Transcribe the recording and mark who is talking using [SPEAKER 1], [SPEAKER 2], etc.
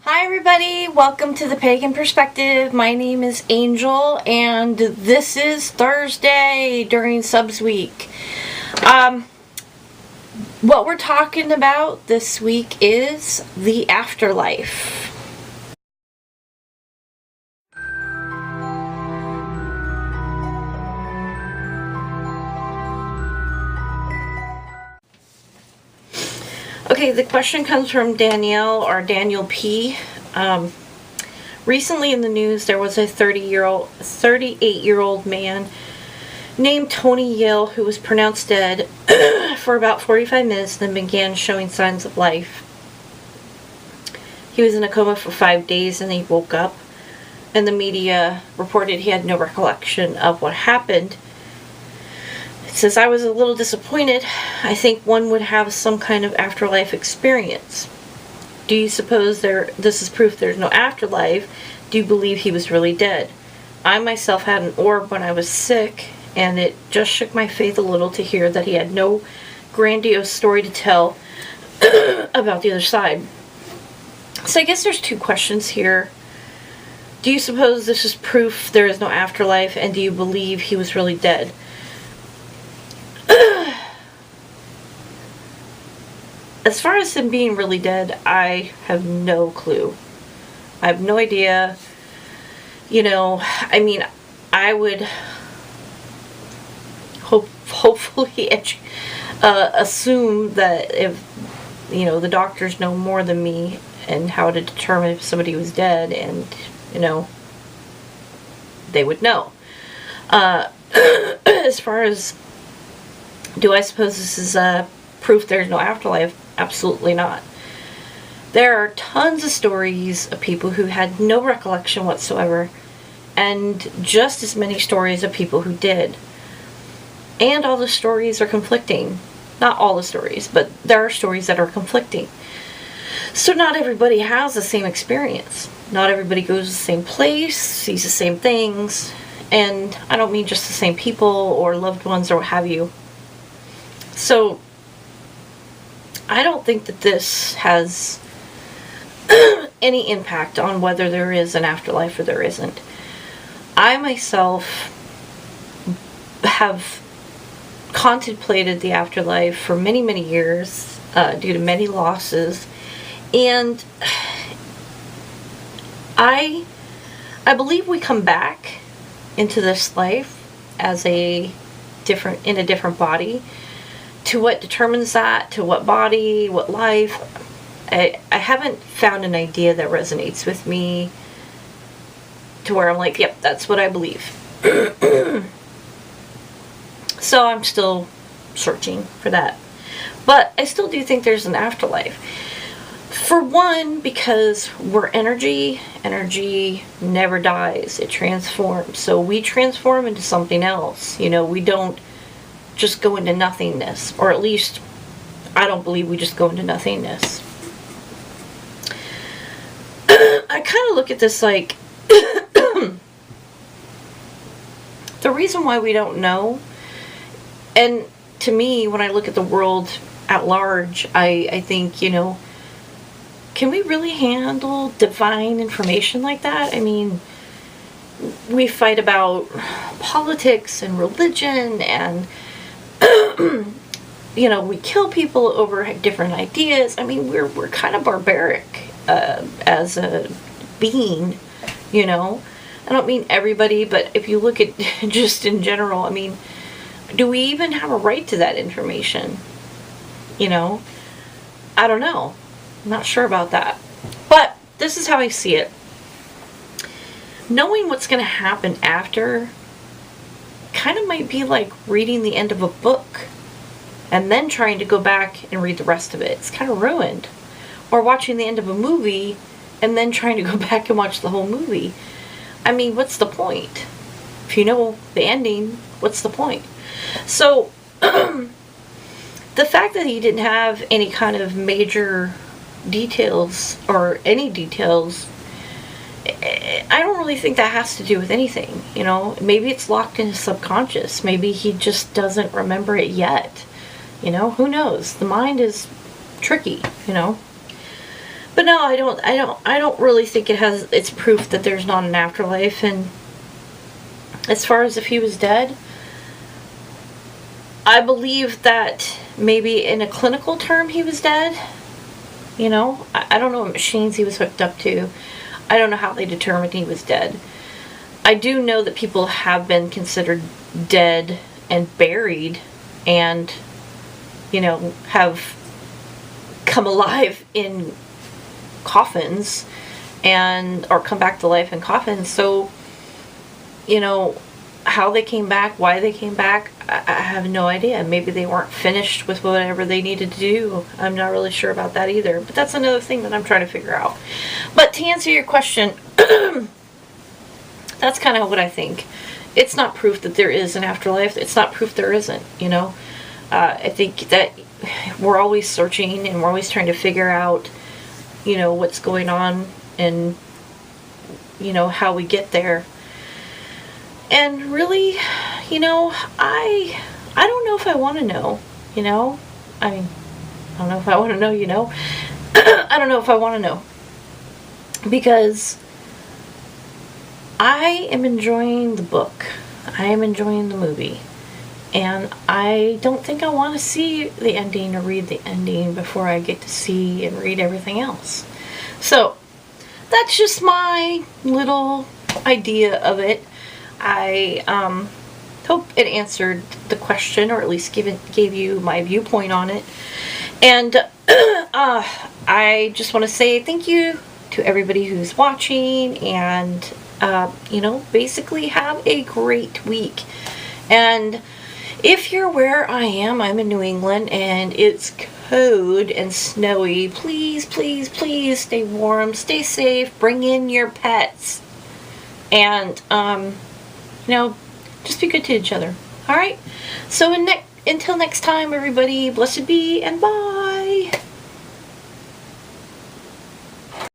[SPEAKER 1] Hi everybody, welcome to the Pagan Perspective. My name is Angel and this is Thursday during Subs Week. What we're talking about this week is the afterlife. Okay, the question comes from Danielle or Daniel P. Recently in the news, there was a 38-year-old man named Tony Yale who was pronounced dead for about 45 minutes and then began showing signs of life. He was in a coma for 5 days and he woke up, and the media reported he had no recollection of what happened. It says, I was a little disappointed. I think one would have some kind of afterlife experience. Do you suppose this is proof there's no afterlife? Do you believe he was really dead? I myself had an orb when I was sick, and it just shook my faith a little to hear that he had no grandiose story to tell about the other side. So I guess there's two questions here. Do you suppose this is proof there is no afterlife, and do you believe he was really dead? As far as him being really dead, I have no clue. I have no idea. I would hopefully assume that if, the doctors know more than me and how to determine if somebody was dead, and, they would know. As far as, do I suppose this is proof there's no afterlife? Absolutely not. There are tons of stories of people who had no recollection whatsoever, and just as many stories of people who did. And all the stories are conflicting. Not all the stories, but there are stories that are conflicting. So not everybody has the same experience. Not everybody goes to the same place, sees the same things, and I don't mean just the same people or loved ones or what have you. So I don't think that this has any impact on whether there is an afterlife or there isn't. I myself have contemplated the afterlife for many, many years due to many losses, and I believe we come back into this life as in a different body. To what determines that, to what body, what life, I haven't found an idea that resonates with me to where I'm like, yep, that's what I believe. So I'm still searching for that. But I still do think there's an afterlife. For one, because we're energy. Energy never dies. It transforms. So we transform into something else. We don't just go into nothingness, or at least I don't believe we just go into nothingness. I kind of look at this like the reason why we don't know, and to me when I look at the world at large, I think, can we really handle divine information like that? I mean, we fight about politics and religion, and we kill people over different ideas. I mean, we're kind of barbaric as a being, I don't mean everybody, but if you look at just in general, I mean, do we even have a right to that information? I don't know. I'm not sure about that. But this is how I see it. Knowing what's going to happen after kind of might be like reading the end of a book and then trying to go back and read the rest of it. It's kind of ruined. Or watching the end of a movie and then trying to go back and watch the whole movie. I mean, what's the point? If you know the ending, what's the point? So, the fact that he didn't have any kind of major details or any details, I don't really think that has to do with anything, Maybe it's locked in his subconscious. Maybe he just doesn't remember it yet. Who knows? The mind is tricky, But no, I don't really think it's proof that there's not an afterlife. And as far as if he was dead, I believe that maybe in a clinical term he was dead. You know, I don't know what machines he was hooked up to. I don't know how they determined he was dead. I do know that people have been considered dead and buried and, you know, have come alive in coffins or come back to life in coffins. So, you know, how they came back, why they came back, I have no idea. Maybe they weren't finished with whatever they needed to do. I'm not really sure about that either. But that's another thing that I'm trying to figure out. But to answer your question, that's kind of what I think. It's not proof that there is an afterlife. It's not proof there isn't, you know. I think that we're always searching and we're always trying to figure out, you know, what's going on and, you know, how we get there. And really, you know, I don't know if I want to know, you know. I mean, I don't know if I want to know, you know. I don't know if I want to know. Because I am enjoying the book. I am enjoying the movie. And I don't think I want to see the ending or read the ending before I get to see and read everything else. So, that's just my little idea of it. I hope it answered the question, or at least gave you my viewpoint on it. And I just want to say thank you to everybody who's watching, and you know, basically have a great week. And if you're where I am, I'm in New England, and it's cold and snowy. Please, please, please stay warm, stay safe, bring in your pets, and you know, just be good to each other. All right. So until next time, everybody, blessed be and bye.